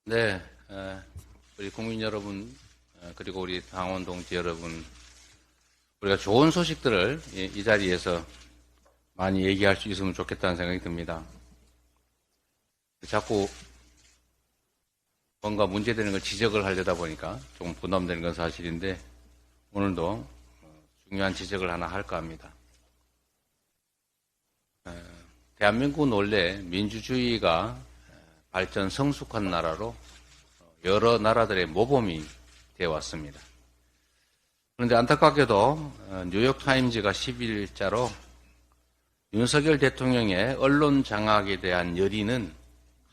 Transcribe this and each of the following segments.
네, 우리 국민 여러분, 그리고 우리 당원 동지 여러분, 우리가 좋은 소식들을 이 자리에서 많이 얘기할 수 있으면 좋겠다는 생각이 듭니다. 자꾸 뭔가 문제되는 걸 지적을 하려다 보니까 조금 부담되는 건 사실인데, 오늘도 중요한 지적을 하나 할까 합니다. 대한민국은 원래 민주주의가 발전 성숙한 나라로 여러 나라들의 모범이 되어 왔습니다. 그런데 안타깝게도 뉴욕타임즈가 10일자로 윤석열 대통령의 언론 장악에 대한 열의는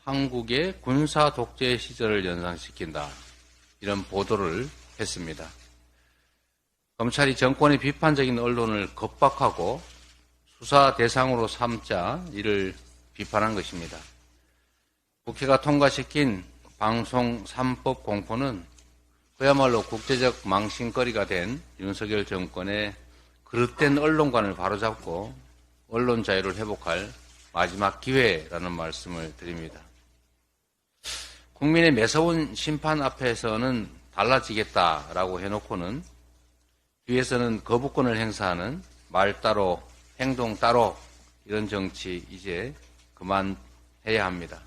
한국의 군사 독재 시절을 연상시킨다, 이런 보도를 했습니다. 검찰이 정권의 비판적인 언론을 겁박하고 수사 대상으로 삼자 이를 비판한 것입니다. 국회가 통과시킨 방송 3법 공포는 그야말로 국제적 망신거리가 된 윤석열 정권의 그릇된 언론관을 바로잡고 언론 자유를 회복할 마지막 기회라는 말씀을 드립니다. 국민의 매서운 심판 앞에서는 달라지겠다라고 해놓고는 뒤에서는 거부권을 행사하는 말 따로 행동 따로, 이런 정치 이제 그만해야 합니다.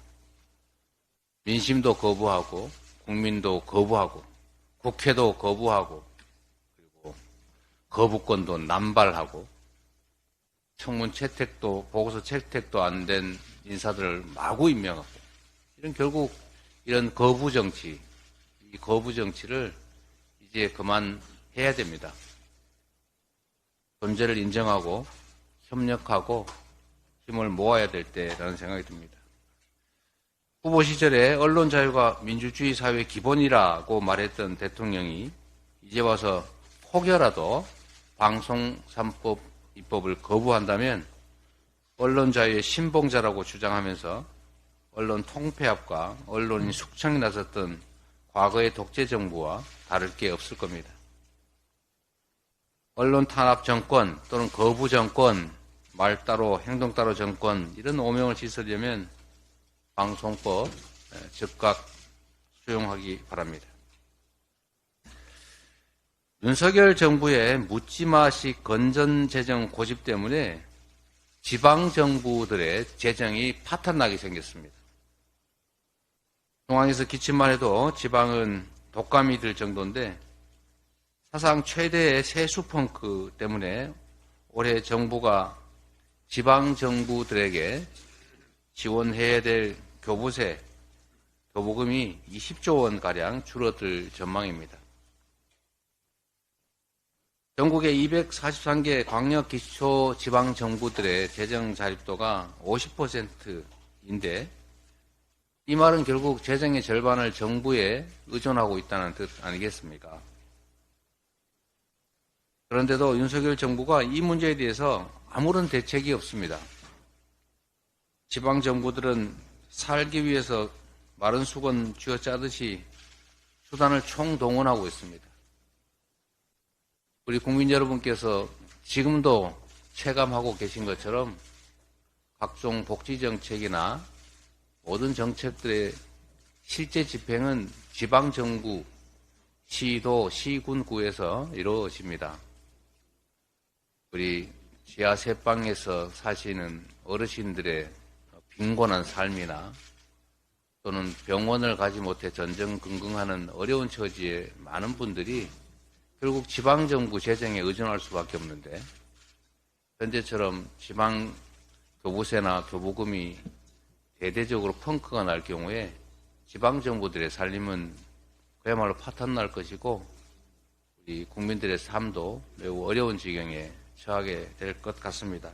민심도 거부하고 국민도 거부하고 국회도 거부하고 그리고 거부권도 남발하고 청문 채택도 보고서 채택도 안 된 인사들을 마구 임명하고, 이런 결국 이런 거부 정치, 이 거부 정치를 이제 그만해야 됩니다. 존재를 인정하고 협력하고 힘을 모아야 될 때라는 생각이 듭니다. 후보 시절에 언론 자유가 민주주의 사회의 기본이라고 말했던 대통령이 이제 와서 혹여라도 방송 3법 입법을 거부한다면 언론 자유의 신봉자라고 주장하면서 언론 통폐합과 언론인 숙청에 나섰던 과거의 독재 정부와 다를 게 없을 겁니다. 언론 탄압 정권 또는 거부 정권, 말 따로 행동 따로 정권, 이런 오명을 씻으려면 방송법 즉각 수용하기 바랍니다. 윤석열 정부의 묻지마식 건전재정 고집 때문에 지방정부들의 재정이 파탄나게 생겼습니다. 중앙에서 기침만 해도 지방은 독감이 들 정도인데, 사상 최대의 세수 펑크 때문에 올해 정부가 지방정부들에게 지원해야 될 교부세, 교부금이 20조 원가량 줄어들 전망입니다. 전국의 243개 광역기초지방정부들의 재정 자립도가 50%인데, 이 말은 결국 재정의 절반을 정부에 의존하고 있다는 뜻 아니겠습니까? 그런데도 윤석열 정부가 이 문제에 대해서 아무런 대책이 없습니다. 지방정부들은 살기 위해서 마른 수건 쥐어짜듯이 수단을 총동원하고 있습니다. 우리 국민 여러분께서 지금도 체감하고 계신 것처럼 각종 복지정책이나 모든 정책들의 실제 집행은 지방정부, 시도, 시군구에서 이루어집니다. 우리 지하 세방에서 사시는 어르신들의 빈곤한 삶이나 또는 병원을 가지 못해 전전긍긍하는 어려운 처지의 많은 분들이 결국 지방정부 재정에 의존할 수밖에 없는데, 현재처럼 지방 교부세나 교부금이 대대적으로 펑크가 날 경우에 지방정부들의 살림은 그야말로 파탄날 것이고 우리 국민들의 삶도 매우 어려운 지경에 처하게 될 것 같습니다.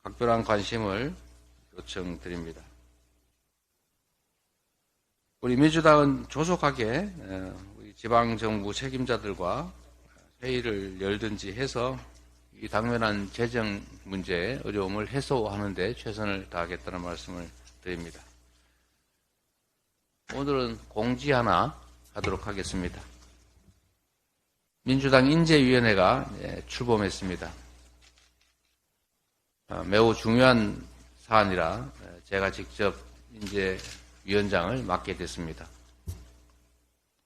각별한 관심을 요청드립니다. 우리 민주당은 조속하게 우리 지방정부 책임자들과 회의를 열든지 해서 이 당면한 재정 문제의 어려움을 해소하는 데 최선을 다하겠다는 말씀을 드립니다. 오늘은 공지 하나 하도록 하겠습니다. 민주당 인재위원회가 출범했습니다. 매우 중요한 사안이라 제가 직접 위원장을 맡게 됐습니다.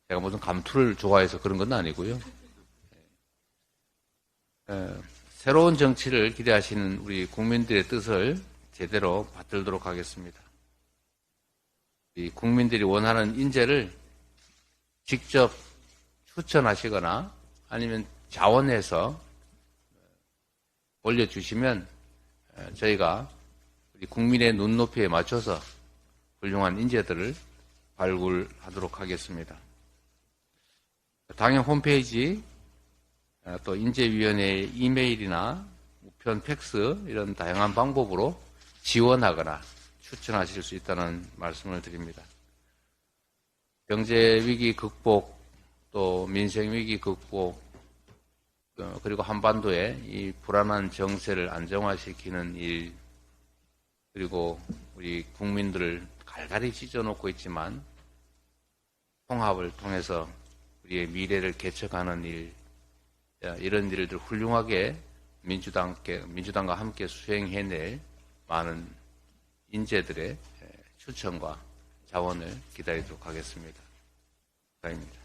제가 무슨 감투를 좋아해서 그런 건 아니고요. 새로운 정치를 기대하시는 우리 국민들의 뜻을 제대로 받들도록 하겠습니다. 이 국민들이 원하는 인재를 직접 추천하시거나 아니면 자원해서 올려주시면 저희가 우리 국민의 눈높이에 맞춰서 훌륭한 인재들을 발굴하도록 하겠습니다. 당연 홈페이지, 또 인재위원회의 이메일이나 우편 팩스 이런 다양한 방법으로 지원하거나 추천하실 수 있다는 말씀을 드립니다. 경제위기 극복, 또 민생위기 극복, 그리고 한반도의 이 불안한 정세를 안정화시키는 일, 그리고 우리 국민들을 갈갈이 찢어놓고 있지만 통합을 통해서 우리의 미래를 개척하는 일, 이런 일들 훌륭하게 민주당과 함께 수행해낼 많은 인재들의 추천과 자원을 기다리도록 하겠습니다. 감사합니다.